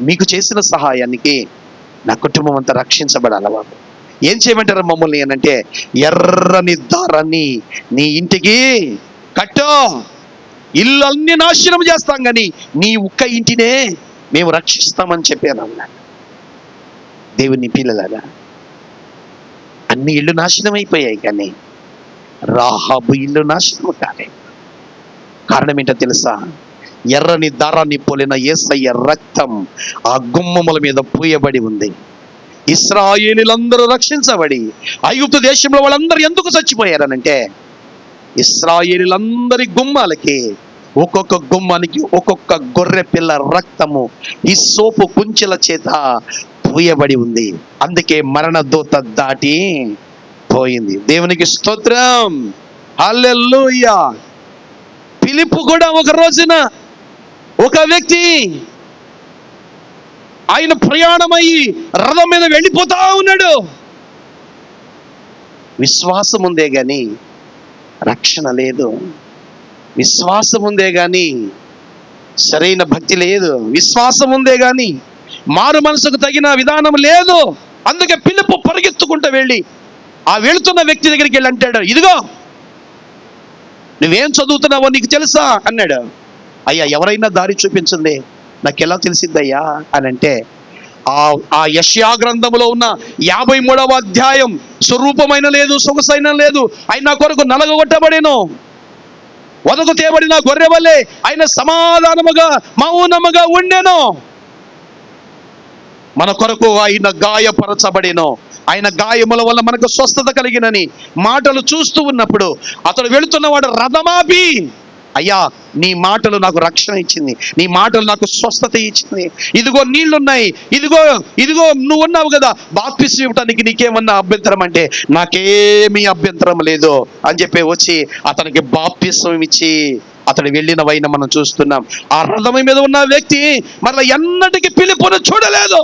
మీకు చేసిన సహాయానికి నా కుటుంబం అంతా రక్షించబడాలి బాబు. ఏం చేయమంటారు మమ్మల్ని అని అంటే, ఎర్రని దారాన్ని నీ ఇంటికి కట్టో, ఇల్లు అన్ని నాశనం చేస్తాం కానీ నీ ఒక్క ఇంటినే మేము రక్షిస్తామని చెప్పాను అన్నాడు. దేవుని పిల్లలారా, అన్ని ఇళ్ళు నాశనం అయిపోయాయి కానీ రాహాబు ఇల్లు నాశనం కాలేదు. కారణం ఏంటో తెలుసా? ఎర్రని దారాన్ని పోలిన యేసయ్య రక్తం ఆ గుమ్మముల మీద పూయబడి ఉంది. ఇశ్రాయేలీలందరూ రక్షించబడి, ఐగుప్తు దేశంలో వాళ్ళందరూ ఎందుకు చచ్చిపోయారనంటే, ఇశ్రాయేలీలందరి గుమ్మాలకి ఒక్కొక్క గుమ్మానికి ఒక్కొక్క గొర్రె పిల్ల రక్తము ఈ సోపు కుంచెల చేత పూయబడి ఉంది. అందుకే మరణ దూత దాటి పోయింది. దేవునికి స్తోత్రం, హల్లెలూయా. ఫిలిప్పు కూడా ఒక రోజున ఒక వ్యక్తి ఆయన ప్రయాణమయ్యి రథం మీద వెళ్ళిపోతా ఉన్నాడు. విశ్వాసం ఉందే గాని రక్షణ లేదు. విశ్వాసం ఉందే గాని సరైన భక్తి లేదు. విశ్వాసం ఉందే గాని మారు మనసుకు తగిన విధానం లేదు. అందుకే ఫిలిప్పు పరిగెత్తుకుంటూ వెళ్ళి ఆ వెళుతున్న వ్యక్తి దగ్గరికి వెళ్ళి అంటాడు, ఇదిగో నువ్వేం చదువుతున్నావో నీకు తెలుసా అన్నాడు. అయ్యా, ఎవరైనా దారి చూపించండి, నాకు ఎలా తెలిసిందయ్యా అని అంటే, ఆ యెషయా గ్రంథంలో ఉన్న 53వ అధ్యాయం, స్వరూపమైన లేదు, సొగసైన లేదు, ఆయన కొరకు నలగొట్టబడేను, వదకు తేబడిన గొర్రె వలె ఆయన సమాధానముగా మౌనముగా ఉండెను. మన కొరకు ఆయన గాయపరచబడేను, ఆయన గాయముల వల్ల మనకు స్వస్థత కలిగినని మాటలు చూస్తూ ఉన్నప్పుడు అతడు వెళుతున్నవాడు రథమాపి, అయ్యా నీ మాటలు నాకు రక్షణ ఇచ్చింది, నీ మాటలు నాకు స్వస్థత ఇచ్చింది, ఇదిగో నీళ్లున్నాయి, ఇదిగో నువ్వు ఉన్నావు కదా, బాప్తిస్మం ఇవ్వటానికి నీకేమన్నా అభ్యంతరం అంటే, నాకేమీ అభ్యంతరం లేదు అని చెప్పి వచ్చి అతనికి బాప్తిస్మం ఇచ్చి అతడు వెళ్ళిన వైన మనం చూస్తున్నాం. ఆ రథం మీద ఉన్న వ్యక్తి మరలా ఎన్నటికీ ఫిలిప్పును చూడలేదు.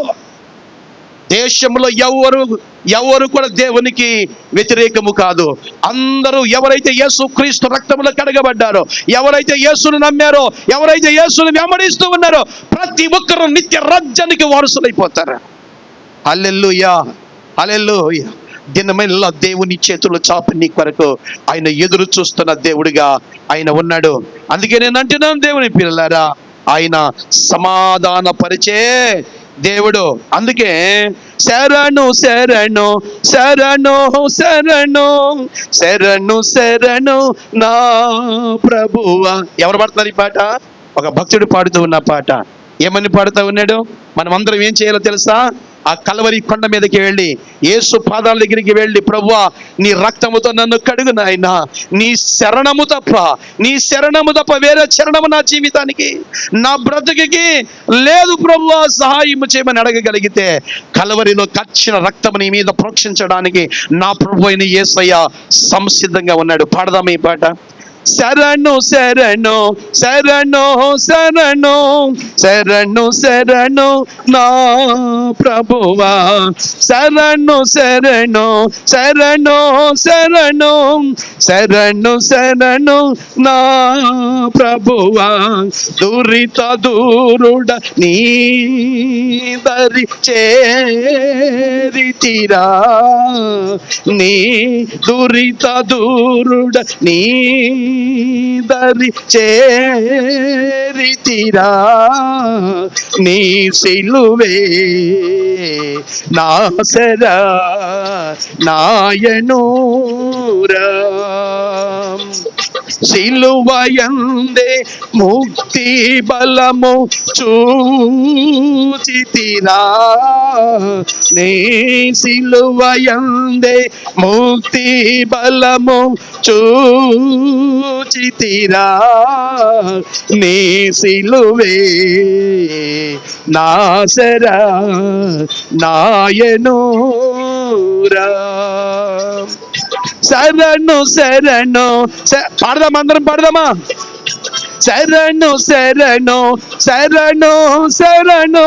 దేశంలో ఎవరు కూడా దేవునికి వ్యతిరేకము కాదు. అందరూ ఎవరైతే యేసు క్రీస్తు రక్తములో కడగబడ్డారో, ఎవరైతే యేసును నమ్మారో, ఎవరైతే యేసును వెంబడిస్తూ ఉన్నారో, ప్రతి ఒక్కరూ నిత్య రాజ్యానికి వారసులైపోతారు. హల్లెలూయా, హల్లెలూయా. దినమెల్లా దేవుని చేతులు చాపి నీ కొరకు ఆయన ఎదురు చూస్తున్న దేవుడిగా ఆయన ఉన్నాడు. అందుకే నేను అంటున్నాను, దేవుని పిల్లలారా, ఆయన సమాధాన పరిచే దేవుడు. అందుకే శరణు శరణు శరణు శరణు శరణు శరణు నా ప్రభువా. ఎవరు పాడుతున్నారు ఈ పాట? ఒక భక్తుడు పాడుతూ ఉన్న పాట. ఏమని పాడుతూ ఉన్నాడు? మనం అందరం ఏం చేయాలో తెలుసా? ఆ కల్వరి కొండ మీదకి వెళ్ళి యేసు పాదాల దగ్గరికి వెళ్ళి, ప్రభువా నీ రక్తముతో నన్ను కడుగు నాయనా, నీ శరణము తప్ప వేరే శరణము నా జీవితానికి, నా బ్రతుకుకి లేదు ప్రభువా, సహాయం చేయమని అడగగలిగితే కల్వరిలో కచ్చిన రక్తము నీ మీద ప్రోక్షించడానికి నా ప్రభు అయిన యేసయ్య సంసిద్ధంగా ఉన్నాడు. పాడదాం ఈ పాట. శరణు శరణు శరణు శరణు శరణు శరణు నా ప్రభువా, శరణు శరణు శరణు శరణు శరణు శరణు నా ప్రభువా, దురిత దూరుడ నీ దరి చేరితిరా, నీ దురిత దూరుడ నీ దరి చేరితిరా, నీ సిలువే నాసరా నాయనూరా, సిలువయందే ముక్తి బలము చూచితిరా, నీ సిలువయందే ముక్తి బలము చూచితిరా, నీ సిలువే నాసరా నాయనూరా. శరణు శరణు. పాడదామా, అందరం పాడదామా? శరణు శరణు శరణు శరణు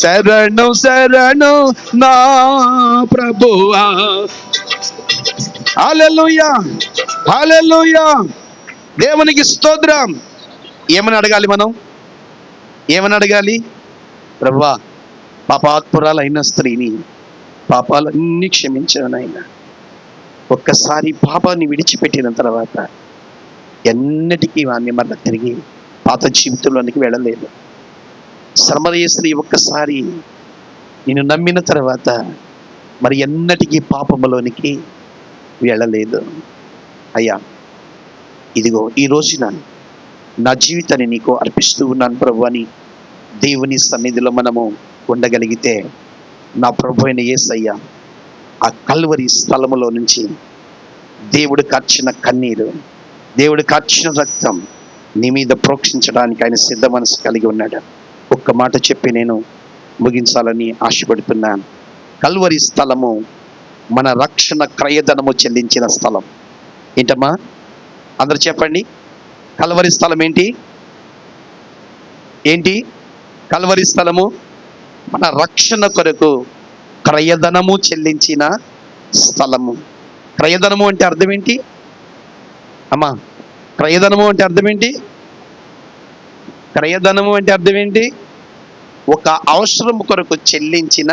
శరణు శరణు నా ప్రభువా. హల్లెలూయా, హల్లెలూయా. దేవునికి స్తోత్రం. ఏమని అడగాలి మనం? ఏమని అడగాలి? ప్రభువా, పాపాత్మురాలైన స్త్రీని పాపాలన్నీ క్షమించాను ఆయన. ఒక్కసారి పాపాన్ని విడిచిపెట్టిన తర్వాత ఎన్నటికీ వాడిని మరల తిరిగి పాత జీవితంలోనికి వెళ్ళలేదు. సమరయ స్త్రీ ఒక్కసారి నేను నమ్మిన తర్వాత మరి ఎన్నటికీ పాపములోనికి వెళ్ళలేదు. అయ్యా, ఇదిగో ఈ రోజున నా జీవితాన్ని నీకు అర్పిస్తూ ఉన్నాను ప్రభు అని దేవుని సన్నిధిలో మనము ఉండగలిగితే, నా ప్రభు అయిన యేసయ్య ఆ కల్వరి స్థలములో నుంచి దేవుడు కార్చిన కన్నీరు, దేవుడు కార్చిన రక్తం నీ మీద ప్రోక్షించడానికి ఆయన సిద్ధ మనసు కలిగి ఉన్నాడు. ఒక్క మాట చెప్పి నేను ముగించాలని ఆశపడుతున్నాను. కల్వరి స్థలము మన రక్షణ క్రయధనము చెల్లించిన స్థలం. ఏంటమ్మా? అందరూ చెప్పండి. కల్వరి స్థలం ఏంటి? ఏంటి కల్వరి స్థలము? మన రక్షణ కొరకు క్రయధనము చెల్లించిన స్థలము. క్రయధనము అంటే అర్థం ఏంటి అమ్మా? క్రయధనము అంటే అర్థం ఏంటి? క్రయధనము అంటే అర్థం ఏంటి? ఒక అవసరం కొరకు చెల్లించిన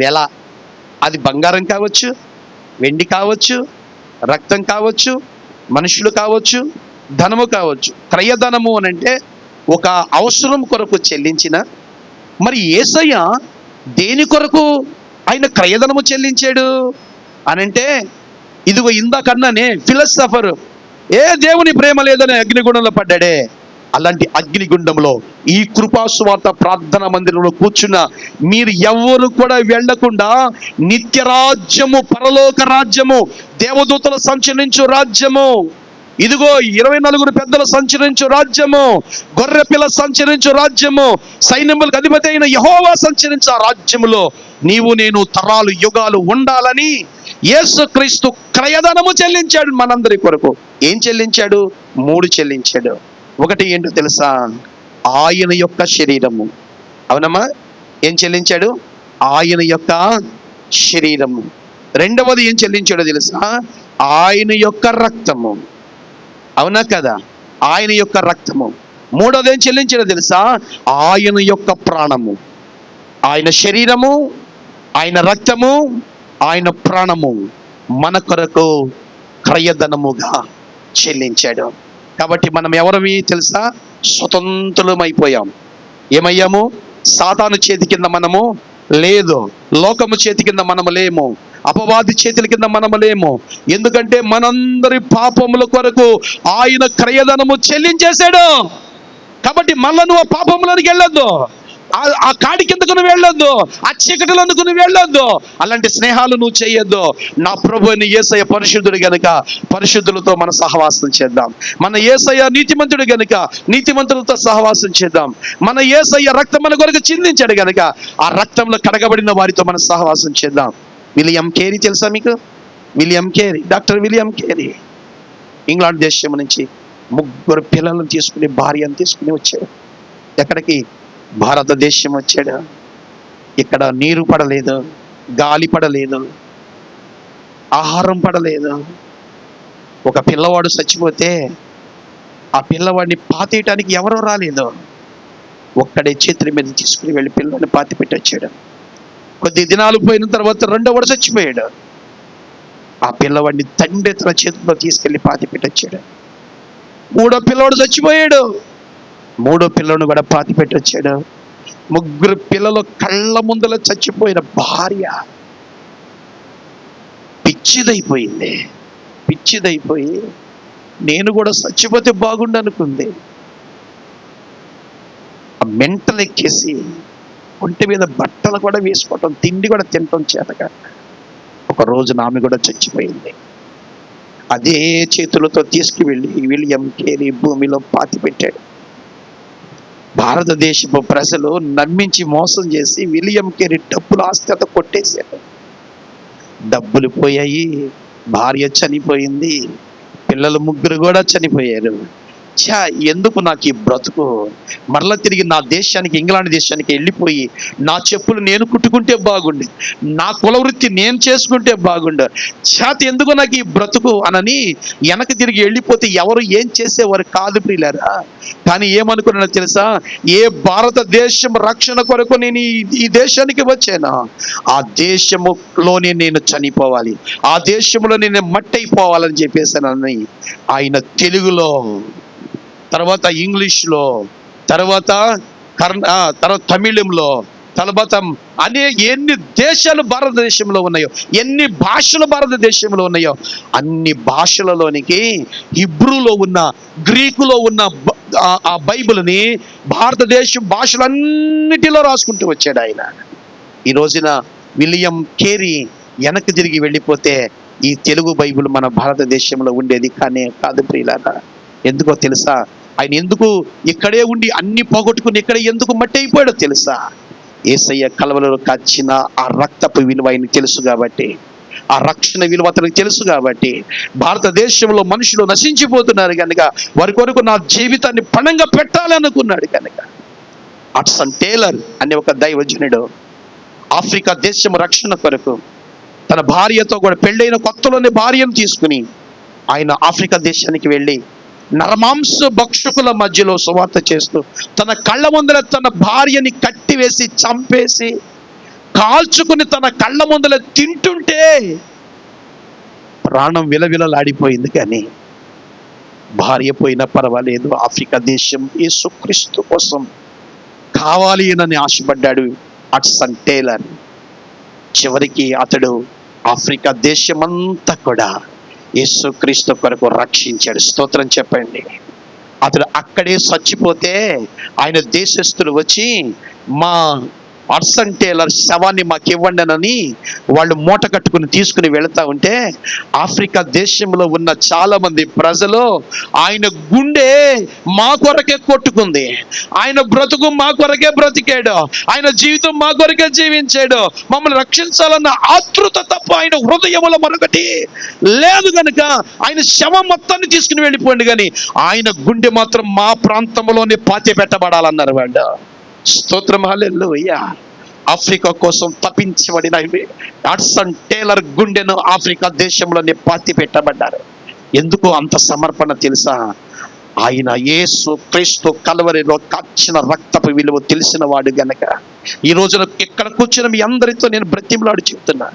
వెల. అది బంగారం కావచ్చు, వెండి కావచ్చు, రక్తం కావచ్చు, మనుషులు కావచ్చు, ధనము కావచ్చు. క్రయధనము అని అంటే ఒక అవసరం కొరకు చెల్లించిన. మరి యేసయ్య దేని కొరకు ఆయన క్రయధనము చెల్లించాడు అనంటే, ఇదిగో ఇందాకన్నానే ఫిలసఫర్ దేవుని ప్రేమ లేదని అగ్నిగుండంలో పడ్డాడే, అలాంటి అగ్నిగుండంలో ఈ కృపాసువార్త ప్రార్థన మందిరంలో కూర్చున్న మీరు ఎవరు కూడా వెళ్లకుండా నిత్య రాజ్యము, పరలోక రాజ్యము, దేవదూతల సంచరించు రాజ్యము, ఇదిగో 24 పెద్దల సంచరించు రాజ్యము, గొర్రె పిల్ల సంచరించు రాజ్యము, సైన్యములకు అధిపతి అయిన యెహోవా సంచరించు ఆ రాజ్యములో నీవు నేను తరాలు యుగాలు ఉండాలని యేసుక్రీస్తు క్రయధనము చెల్లించాడు మనందరి కొరకు. ఏం చెల్లించాడు? 3 చెల్లించాడు. ఒకటి ఏంటో తెలుసా? ఆయన యొక్క శరీరము. అవునమ్మా? ఏం చెల్లించాడు? ఆయన యొక్క శరీరము. రెండవది ఏం చెల్లించాడో తెలుసా? ఆయన యొక్క రక్తము. అవునా కదా? ఆయన యొక్క రక్తము. మూడోది ఏం చెల్లించాడో తెలుసా? ఆయన యొక్క ప్రాణము. ఆయన శరీరము, ఆయన రక్తము, ఆయన ప్రాణము మన కొరకు క్రయధనముగా చెల్లించాడు. కాబట్టి మనం ఎవరివి తెలుసా? స్వతంత్రులమైపోయాం. ఏమయ్యాము? సాతాను చేతి కింద మనము లేదు, లోకము చేతి కింద మనము లేము, అపవాది చేతుల కింద మనము లేము. ఎందుకంటే మనందరి పాపముల కొరకు ఆయన క్రయధనము చెల్లించేశాడు. కాబట్టి మళ్ళా నువ్వు ఆ పాపములోనికి వెళ్ళొద్దు, ఆ కాడి కిందకు నువ్వు వెళ్ళొద్దు, ఆ చీకటిలందుకు నువ్వు వెళ్ళొద్దు, అలాంటి స్నేహాలు నువ్వు చేయొద్దు. నా ప్రభు అయిన యేసయ్య పరిశుద్ధుడు గనుక పరిశుద్ధులతో మన సహవాసం చేద్దాం. మన యేసయ్య నీతిమంతుడు గనుక నీతిమంతులతో సహవాసం చేద్దాం. మన యేసయ్య రక్తం మన కొరకు చిందించాడు గనుక ఆ రక్తంలో కడగబడిన వారితో మన సహవాసం చేద్దాం. విలియం కేరీ తెలుసా మీకు? William Carey, doctor William Carey England దేశం నుంచి 3 పిల్లలను తీసుకుని, భార్యను తీసుకుని వచ్చాడు. ఎక్కడికి? భారతదేశం వచ్చాడు. ఇక్కడ నీరు పడలేదు, గాలి పడలేదు, ఆహారం పడలేదు. ఒక పిల్లవాడు చచ్చిపోతే ఆ పిల్లవాడిని పాతేయటానికి ఎవరో రాలేదు. ఒక్కడే చేతుల మీద తీసుకుని వెళ్ళి పిల్లవాడిని పాతి పెట్టి వచ్చాడు. కొద్ది దినాలు పోయిన తర్వాత రెండోవాడు చచ్చిపోయాడు. ఆ పిల్లవాడిని తండ్రి తన చేతుల్లో తీసుకెళ్లి పాతి పెట్టి వచ్చాడు. 3వ పిల్లవాడు చచ్చిపోయాడు. 3వ పిల్లను కూడా పాతి పెట్టి వచ్చాడు. 3 పిల్లలు కళ్ళ ముందల చచ్చిపోయిన భార్య పిచ్చిదైపోయింది. పిచ్చిదైపోయి నేను కూడా చచ్చిపోతే బాగుండు అనుకుంది. ఆ మెంటలు ఎక్కేసి ఒంటి మీద బట్టలు కూడా వేసుకోవటం, తిండి కూడా తినటం చేతగా ఒక రోజున ఆమె కూడా చచ్చిపోయింది. అదే చేతులతో తీసుకువెళ్ళి విలియం కేరీ భూమిలో పాతి పెట్టాడు. భారతదేశపు ప్రజలు నమ్మించి మోసం చేసి విలియం కేరీ డబ్బులు ఆస్తి కొట్టేశారు. డబ్బులు పోయాయి, భార్య చనిపోయింది, పిల్లలు ముగ్గురు కూడా చనిపోయారు. ఎందుకు నాకు ఈ బ్రతుకు? మరలా తిరిగి నా దేశానికి, ఇంగ్లాండ్ దేశానికి వెళ్ళిపోయి నా చెప్పులు నేను కుట్టుకుంటే బాగుండు, నా కుల వృత్తి నేను చేసుకుంటే బాగుండు, ఎందుకు నాకు ఈ బ్రతుకు అనని వెనక్కి తిరిగి వెళ్ళిపోతే ఎవరు ఏం చేసేవారు కాదు ప్రియులారా. కానీ ఏమనుకున్నానో తెలుసా? ఏ భారతదేశం రక్షణ కొరకు నేను ఈ దేశానికి వచ్చాను, ఆ దేశములోనే నేను చనిపోవాలి, ఆ దేశంలో నేను మట్టయిపోవాలని చెప్పేసానని ఆయన తెలుగులో, తర్వాత ఇంగ్లీష్లో, తర్వాత తమిళంలో, తర్వాత ఎన్ని దేశాలు భారతదేశంలో ఉన్నాయో, ఎన్ని భాషలు భారతదేశంలో ఉన్నాయో అన్ని భాషలలోనికి హిబ్రూలో ఉన్న, గ్రీకులో ఉన్న ఆ బైబిల్ని భారతదేశం భాషలన్నిటిలో రాసుకుంటూ వచ్చాడు ఆయన. ఈ రోజున విలియం కేరీ వెనక్కి తిరిగి వెళ్ళిపోతే ఈ తెలుగు బైబిల్ మన భారతదేశంలో ఉండేది కాదు ప్రియులారా. ఎందుకో తెలుసా? ఆయన ఎందుకు ఇక్కడే ఉండి అన్ని పోగొట్టుకుని ఇక్కడ ఎందుకు మట్టి అయిపోయాడో తెలుసా? యేసయ్య కలవలలో కాచిన ఆ రక్తపు విలువ ఆయనకు తెలుసు కాబట్టి, ఆ రక్షణ విలువ అతనికి తెలుసు కాబట్టి, భారతదేశంలో మనుషులు నశించిపోతున్నారు కనుక వారి కొరకు నా జీవితాన్ని పణంగా పెట్టాలనుకున్నాడు కనుక హడ్సన్ టేలర్ అనే ఒక దైవజనుడు ఆఫ్రికా దేశం రక్షణ కొరకు తన భార్యతో కూడా, పెళ్ళైన కొత్తలోనే భార్యను తీసుకుని ఆయన ఆఫ్రికా దేశానికి వెళ్ళి నరమాంస భక్షకుల మధ్యలో సువార్త చేస్తూ తన కళ్ళ ముందర తన భార్యని కట్టివేసి చంపేసి కాల్చుకుని తన కళ్ళ ముందర తింటుంటే ప్రాణం విలవిలలాడిపోయింది. కానీ భార్య పోయినా పర్వాలేదు, ఆఫ్రికా దేశం యేసుక్రీస్తు కోసం కావాలి అని ఆశపడ్డాడు హడ్సన్ టేలర్. చివరికి అతడు ఆఫ్రికా దేశమంతా కూడా యేసుక్రీస్తు కొరకు రక్షించాడు. స్తోత్రం చెప్పండి. అతడు అక్కడే చచ్చిపోతే ఆయన దేశస్థులు వచ్చి మా హడ్సన్ టేలర్ శవాన్ని మాకు ఇవ్వండి అని వాళ్ళు మూట కట్టుకుని తీసుకుని వెళుతూ ఉంటే ఆఫ్రికా దేశంలో ఉన్న చాలా మంది ప్రజలు ఆయన గుండె మా కొరకే కొట్టుకుంది, ఆయన బ్రతుకు మా కొరకే బ్రతికాడు, ఆయన జీవితం మా కొరకే జీవించాడు, మమ్మల్ని రక్షించాలన్న ఆతృత తప్ప ఆయన హృదయంలో మరొకటి లేదు కనుక ఆయన శవం మొత్తాన్ని తీసుకుని వెళ్ళిపోండి, కానీ ఆయన గుండె మాత్రం మా ప్రాంతంలోనే పాతి పెట్టబడాలన్నారు వాళ్ళు. స్తోత్రం, హల్లెలూయా. ఆఫ్రికా కోసం తప్పించబడిన హడ్సన్ టేలర్ గుండెను ఆఫ్రికా దేశంలోనే పాతి పెట్టబడ్డారు. ఎందుకు అంత సమర్పణ తెలుసా? ఆయన యేసు క్రీస్తు కల్వరిలో కాచిన రక్తపు విలువ తెలిసిన వాడు గనక. ఈ రోజున ఇక్కడ కూర్చున్న మీ అందరితో నేను బ్రతిమలాడి చెప్తున్నా,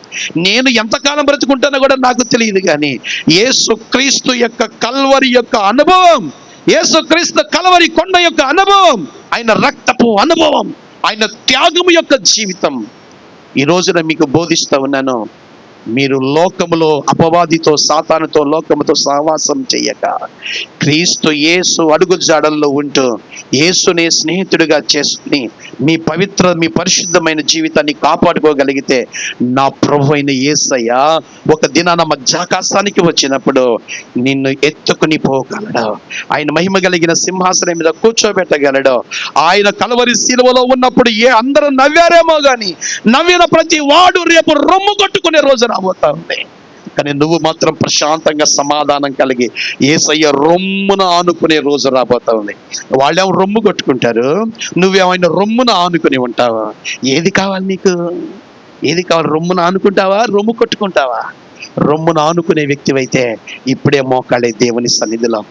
నేను ఎంతకాలం బ్రతుకుంటానో కూడా నాకు తెలియదు, కానీ యేసు క్రీస్తు యొక్క కల్వరి యొక్క అనుభవం, యేసు క్రీస్తు కల్వరి కొండ యొక్క అనుభవం, ఆయన రక్తపు అనుభవం, ఆయన త్యాగము యొక్క జీవితం ఈ రోజున మీకు బోధిస్తూ ఉన్నాను. మీరు లోకములో అపవాదితో, సాతానుతో, లోకముతో సహవాసం చేయక క్రీస్తు యేసు అడుగు జాడల్లో ఉంటూ యేసునే స్నేహితుడిగా చేసుకుని మీ పరిశుద్ధమైన జీవితాన్ని కాపాడుకోగలిగితే నా ప్రభు అయిన యేసయ్య ఒక దినాన మధ్యాకాశానికి వచ్చినప్పుడు నిన్ను ఎత్తుకుని పోగలడు. ఆయన మహిమ కలిగిన సింహాసనం మీద కూర్చోబెట్టగలడు. ఆయన కలవరి శిలువలో ఉన్నప్పుడు అందరూ నవ్వారేమో కానీ నవ్విన ప్రతి వాడు రేపు రొమ్ము కొట్టుకునే రోజు రాబోతా ఉంది. కానీ నువ్వు మాత్రం ప్రశాంతంగా సమాధానం కలిగి యేసయ్య రొమ్మున ఆనుకునే రోజు రాబోతా ఉంది. వాళ్ళేమో రొమ్ము కొట్టుకుంటారు, నువ్వేమైనా రొమ్మున ఆనుకుని ఉంటావా? ఏది కావాలి నీకు? ఏది కావాలి? రొమ్మున ఆనుకుంటావా, రొమ్ము కొట్టుకుంటావా? రొమ్మున ఆనుకునే వ్యక్తివైతే ఇప్పుడే మోకాళ్ళే దేవుని సన్నిధిలో